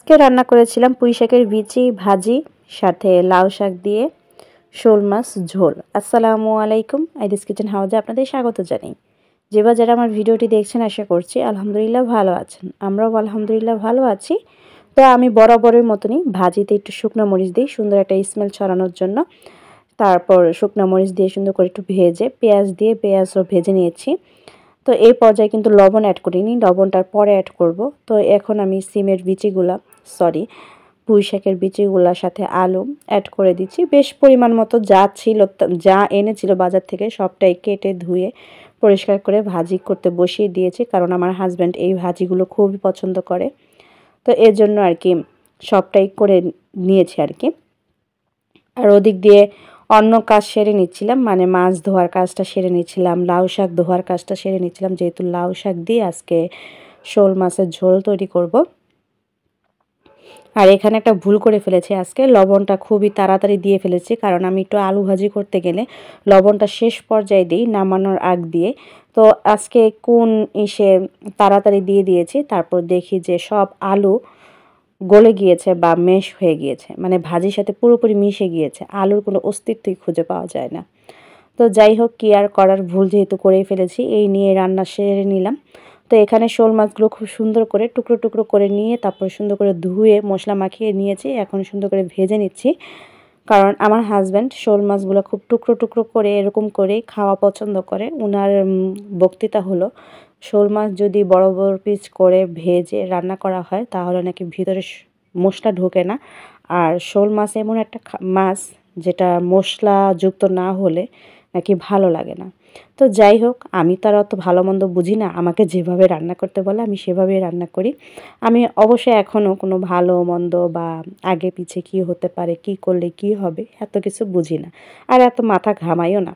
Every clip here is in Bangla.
আজকে রান্না করেছিলাম পুঁই শাকের বিচি ভাজি, সাথে লাউ শাক দিয়ে শোল মাছ ঝোল। আসসালামু আলাইকুম, আইডিস কিচেন হাউজে আপনাদের স্বাগত জানাই। যারা আমার ভিডিওটি দেখছেন আশা করছি আলহামদুলিল্লাহ ভালো আছেন। আমরাও আলহামদুলিল্লাহ ভালো আছি। তো আমি বরাবরের মতনই ভাজিতে একটু শুকনো মরিচ দিই সুন্দর একটা স্মেল ছড়ানোর জন্য। তারপর শুকনো মরিচ দিয়ে সুন্দর করে একটু ভেজে পেঁয়াজও ভেজে নিয়েছি। তো এই পর্যায়ে কিন্তু লবণ অ্যাড করিনি, লবণটার পরে অ্যাড করব। তো এখন আমি পুঁই শাকের বিচিগুলার সাথে আলু অ্যাড করে দিচ্ছি। বেশ পরিমাণ মতো যা এনেছিল বাজার থেকে সবটাই কেটে ধুয়ে পরিষ্কার করে ভাজি করতে বসিয়ে দিয়েছি, কারণ আমার হাজব্যান্ড এই ভাজিগুলো খুবই পছন্দ করে। তো এর জন্য আর কি সবটাই করে নিয়েছি আর কি। আর ওদিক দিয়ে অন্য কাজ সেরে নিচ্ছিলাম, মানে মাছ ধোয়ার কাজটা সেরে নিচ্ছিলাম, লাউ শাক ধোয়ার কাজটা সেরে নিচ্ছিলাম, যেহেতু লাউ শাক দিয়ে আজকে শোল মাছের ঝোল তৈরি করব। আর এখানে একটা ভুল করে ফেলেছি, আজকে লবণটা খুবই তাড়াতাড়ি দিয়ে ফেলেছি, কারণ আমি একটু আলু ভাজি করতে গেলে লবণটা শেষ পর্যায়ে দিই, নামানোর আগ দিয়ে। তো আজকে তাড়াতাড়ি দিয়ে দিয়েছি, তারপর দেখি যে সব আলু গলে গিয়েছে বা মেশ হয়ে গিয়েছে, মানে ভাজির সাথে পুরোপুরি মিশে গিয়েছে, আলুর কোনো অস্তিত্বই খুঁজে পাওয়া যায় না। তো যাই হোক, কি আর করার, ভুল যেহেতু করেই ফেলেছি, এই নিয়ে রান্না সেরে নিলাম। তো এখানে শোল মাছগুলো খুব সুন্দর করে টুকরো টুকরো করে নিয়ে তারপর সুন্দর করে ধুয়ে মশলা মাখিয়ে নিয়েছি। এখন সুন্দর করে ভেজে নিচ্ছি, কারণ আমার হাজব্যান্ড শোল মাছগুলো খুব টুকরো টুকরো করে এরকম করেই খাওয়া পছন্দ করে। ওনার বক্তৃতা হলো, শোল মাছ যদি বড় বড় পিস করে ভেজে রান্না করা হয় তাহলে নাকি ভিতরে মশলা ঢোকে না। আর শোল মাছ এমন একটা মাছ যেটা মশলাযুক্ত না হলে নাকি ভালো লাগে না। তো যাই হোক, আমি তো আর অত ভালো মন্দ বুঝি না, আমাকে যেভাবে রান্না করতে বলে আমি সেভাবেই রান্না করি। আমি অবশ্যই এখনও কোনো ভালো মন্দ বা আগে পিছে কী হতে পারে, কী করলে কী হবে, এত কিছু বুঝি না, আর এত মাথা ঘামাইও না।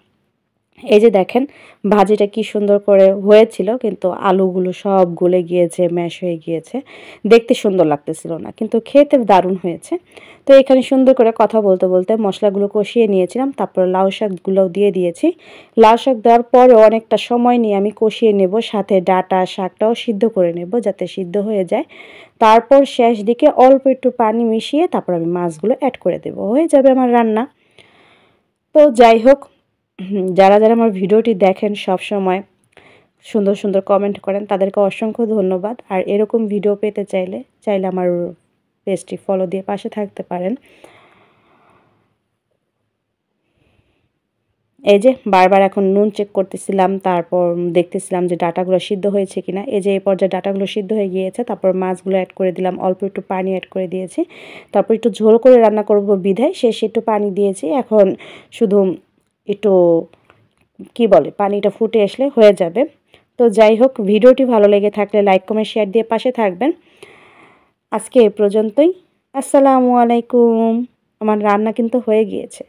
এই যে দেখেন ভাজিটা কি সুন্দর করে হয়েছিল, কিন্তু আলুগুলো সব গলে গিয়েছে, ম্যাশ হয়ে গিয়েছে, দেখতে সুন্দর লাগতেছিল না, কিন্তু খেতে দারুণ হয়েছে। তো এখানে সুন্দর করে কথা বলতে বলতে মশলাগুলো কষিয়ে নিয়েছিলাম, তারপর লাউ শাকগুলোও দিয়ে দিয়েছি। লাউ শাক দেওয়ার পরেও অনেকটা সময় নিয়ে আমি কষিয়ে নেব, সাথে ডাঁটা শাকটাও সিদ্ধ করে নেব যাতে সিদ্ধ হয়ে যায়। তারপর শেষ দিকে অল্প একটু পানি মিশিয়ে তারপর আমি মাছগুলো অ্যাড করে দেব, হয়ে যাবে আমার রান্না। তো যাই হোক, যারা আমার ভিডিওটি দেখেন সব সময় সুন্দর সুন্দর কমেন্ট করেন, তাদেরকে অসংখ্য ধন্যবাদ। আর এরকম ভিডিও পেতে চাইলে আমার পেজটি ফলো দিয়ে পাশে থাকতে পারেন। এই যে বারবার এখন নুন চেক করতেছিলাম, তারপর দেখতেছিলাম যে ডাটাগুলো সিদ্ধ হয়েছে কিনা। এই যে এই পর্যায়ে ডাটাগুলো সিদ্ধ হয়ে গিয়েছে, তারপর মাছগুলো অ্যাড করে দিলাম, অল্প একটু পানি অ্যাড করে দিয়েছি। তারপর একটু ঝোল করে রান্না করব বিধায় শেষে একটু পানি দিয়েছি। এখন শুধু একটু পানিটা ফুটে আসলে হয়ে যাবে। তো যাই হোক, ভিডিওটি ভালো লেগে থাকলে লাইক কমেন্ট শেয়ার দিয়ে পাশে থাকবেন। আজকে এ পর্যন্তই। আসসালামু আলাইকুম। আমার রান্না কিন্তু হয়ে গিয়েছে।